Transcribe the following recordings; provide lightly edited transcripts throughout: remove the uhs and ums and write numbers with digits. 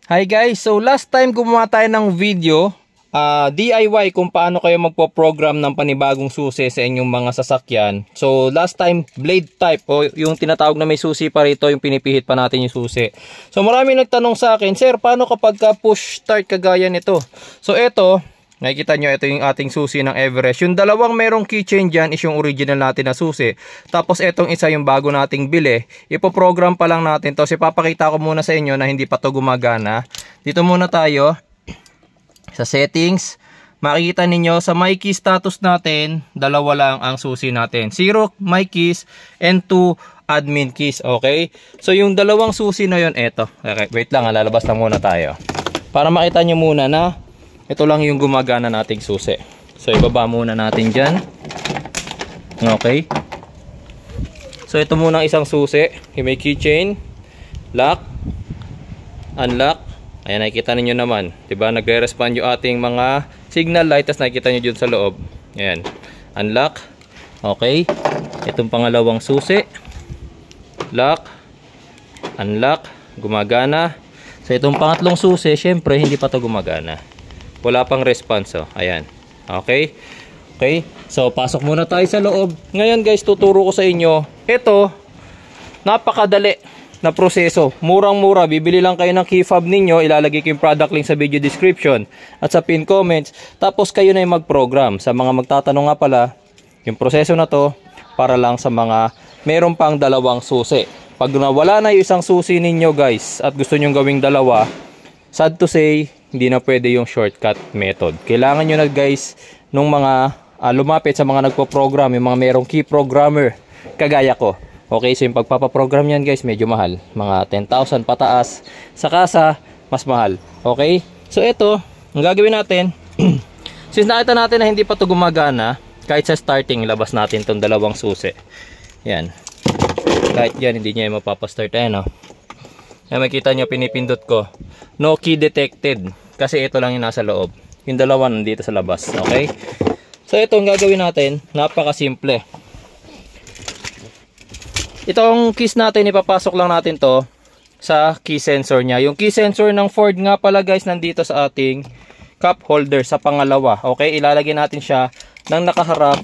Hi guys, so last time gumawa tayo ng video DIY kung paano kayo magpo-program ng panibagong susi sa inyong mga sasakyan. So last time blade type o yung tinatawag na may susi pa rito, yung pinipihit pa natin yung susi. So marami nagtanong sa akin, sir, paano kapag push start kagaya nito? So ito, nakikita nyo, ito yung ating susi ng Everest. Yung dalawang merong keychain dyan is yung original natin na susi. Tapos itong isa yung bago nating bili. Ipoprogram pa lang natin to. So ipapakita ko muna sa inyo na hindi pa to gumagana. Dito muna tayo sa settings. Makikita ninyo sa my key status natin, dalawa lang ang susi natin. 0 my keys and 2 admin keys. Okay? So yung dalawang susi na yun, eto. Okay, wait lang, lalabas lang muna tayo. Para makita nyo muna na ito lang yung gumagana nating susi. So ibaba muna natin dyan. Okay. So ito muna ang isang susi. May keychain, lock, unlock. Ayan, nakikita ninyo naman, diba? Nagre-respond yung ating mga signal light. Tapos nakikita nyo dyan sa loob. Ayan, unlock. Okay. Itong pangalawang susi, lock, unlock, gumagana. So itong pangatlong susi, syempre hindi pa to gumagana. Wala pang response, oh. Ayan. Okay? Okay? So, pasok muna tayo sa loob. Ngayon, guys, tuturo ko sa inyo. Ito, napakadali na proseso. Murang-mura. Bibili lang kayo ng key fob ninyo. Ilalagay ko yung product link sa video description at sa pin comments. Tapos, kayo na yung mag-program. Sa mga magtatanong nga pala, yung proseso na to, para lang sa mga meron pang dalawang susi. Pag nawala na yung isang susi ninyo, guys, at gusto nyo gawing dalawa, sad to say, hindi na pwede yung shortcut method. Kailangan nyo na, guys, nung mga lumapit sa mga nagpo-program, yung mga merong key programmer, kagaya ko. Okay, so yung pagpapaprogram yan, guys, medyo mahal. Mga 10,000 pataas. Sa kasa, mas mahal. Okay? So ito, ang gagawin natin, since nakita natin na hindi pa ito gumagana, kahit sa starting, ilabas natin itong dalawang susi. Yan. Kahit yan, hindi niya mapapastart. Ayan, no? Ayan, makita nyo, pinipindot ko. No key detected. Kasi ito lang yung nasa loob. Yung dalawa nandito sa labas. Okay? So ito ang gagawin natin. Napakasimple. Itong keys natin, ipapasok lang natin to sa key sensor niya. Yung key sensor ng Ford nga pala, guys, nandito sa ating cup holder sa pangalawa. Okay? Ilalagay natin siya ng nakaharap,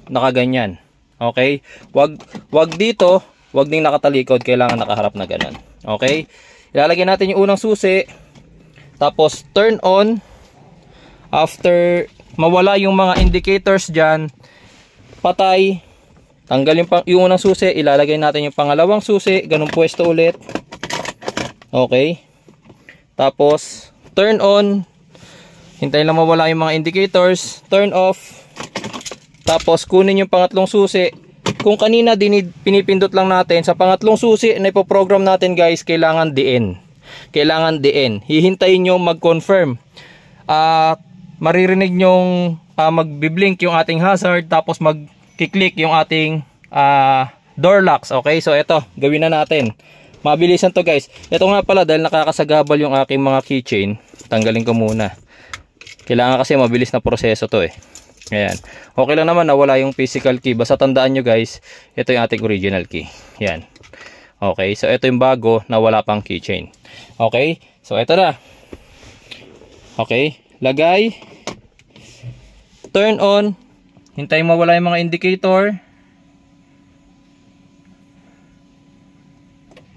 nakaganyan. Okay? Wag dito, wag ding nakatalikod. Kailangan nakaharap na ganun. Okay? Ilalagay natin yung unang susi. Tapos turn on. After mawala yung mga indicators dyan, patay. Tanggalin yung unang susi. Ilalagay natin yung pangalawang susi. Ganun pwesto ulit. Okay. Tapos turn on. Hintayin lang mawala yung mga indicators. Turn off. Tapos kunin yung pangatlong susi. Kung kanina pinipindot lang natin, sa pangatlong susi na ipoprogram natin, guys, kailangan diin. Kailangan diin. Hihintayin nyo mag-confirm. Maririnig nyong magbiblink yung ating hazard. Tapos mag-click yung ating door locks. Okay, so ito, gawin na natin. Mabilisan to, guys. Ito nga pala, dahil nakakasagabal yung aking mga keychain, tanggalin ko muna. Kailangan kasi mabilis na proseso to eh. Ayan. Okay lang naman na wala yung physical key. Basta tandaan nyo, guys, ito yung ating original key. Ayan. Okay, so ito yung bago na wala pang keychain. Okay, so ito na. Okay, lagay. Turn on. Hintayin mawala yung mga indicator.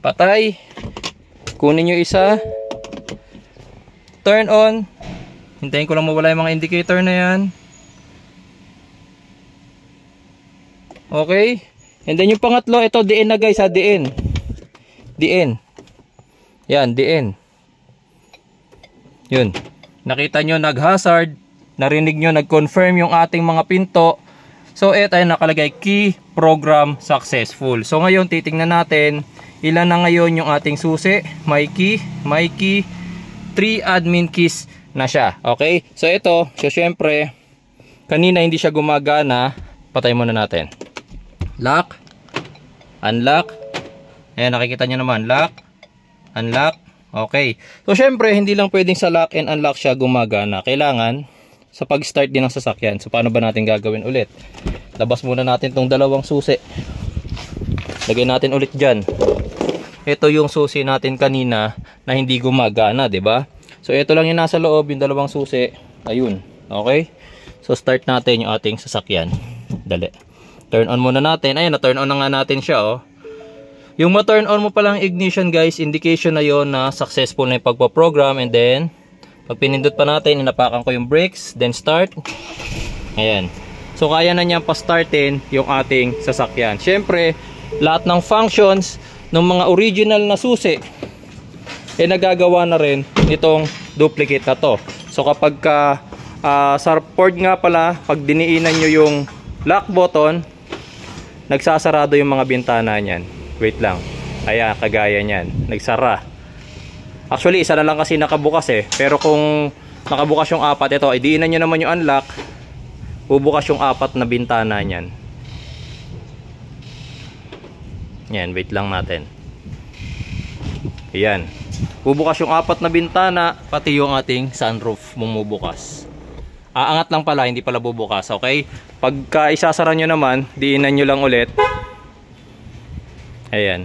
Patay. Kunin nyo isa. Turn on. Hintayin ko lang mawala yung mga indicator na yan. Okay. And then yung pangatlo, ito diin na, guys, ha, diin. Diin. Yan, diin. Yun. Nakita nyo, nag-hazard. Narinig nyo, nag-confirm yung ating mga pinto. So, ito ay nakalagay, key program successful. So, ngayon, titingnan natin, ilan na ngayon yung ating susi. My key, 3 admin keys na siya. Okay? So, ito, so, syempre, kanina hindi siya gumagana. Patay muna natin. Lock, unlock. Ayan, nakikita nyo naman, lock, unlock. Okay. So, syempre, hindi lang pwedeng sa lock and unlock siya gumagana. Kailangan sa pag-start din ng sasakyan. So, paano ba natin gagawin ulit? Labas muna natin tong dalawang susi. Lagay natin ulit dyan. ito yung susi natin kanina na hindi gumagana, 'di ba? So ito lang yung nasa loob, yung dalawang susi. Ayun. Okay? So start natin yung ating sasakyan. Dali. Turn on muna natin. Ayun, na-turn on na nga natin siya, oh. Yung ma-turn on mo pa lang ignition, guys, indication na yon na successful na yung pagpo-program. And then, pag pinindot pa natin, inapakan ko yung brakes, then start. Ayan. So kaya na niyang pa-startin yung ating sasakyan. Syempre, lahat ng functions ng mga original na susi nagagawa na rin itong duplicate na to. So kapag sa Ford nga pala, pag diniinan nyo yung lock button, nagsasarado yung mga bintana niyan. Wait lang. Ayan, kagaya niyan. Nagsara. Actually, isa na lang kasi nakabukas Pero kung nakabukas yung apat, ito, idiinan nyo naman yung unlock, bubukas yung apat na bintana niyan. Yan, wait lang natin. Ayan. Bubukas yung apat na bintana, pati yung ating sunroof bumubukas. Aangat lang pala, hindi pala bubukas, okay? Pagka isasara nyo naman, diinan nyo lang ulit. Ayan.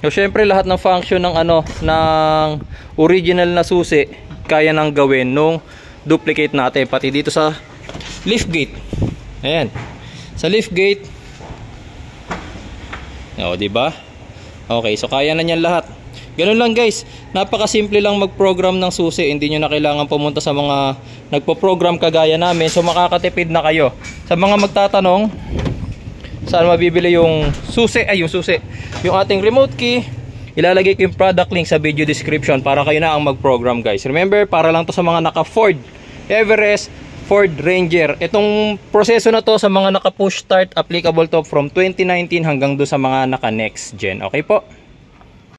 So syempre lahat ng function ng ng original na susi kaya nang gawin nung duplicate natin, pati dito sa liftgate. Ayan. Sa liftgate. O, di ba? Okay, so kaya na niyan lahat. Ganun lang, guys. Napakasimple lang mag-program ng susi. Hindi nyo na kailangan pumunta sa mga nagpo-program kagaya namin. So makakatipid na kayo. Sa mga magtatanong saan mabibili yung susi, yung ating remote key, ilalagay ko yung product link sa video description para kayo na ang mag-program, guys. Remember, para lang to sa mga naka Ford Everest, Ford Ranger. Itong proseso na to sa mga naka push start, applicable to from 2019 hanggang do sa mga naka next gen. Okay po?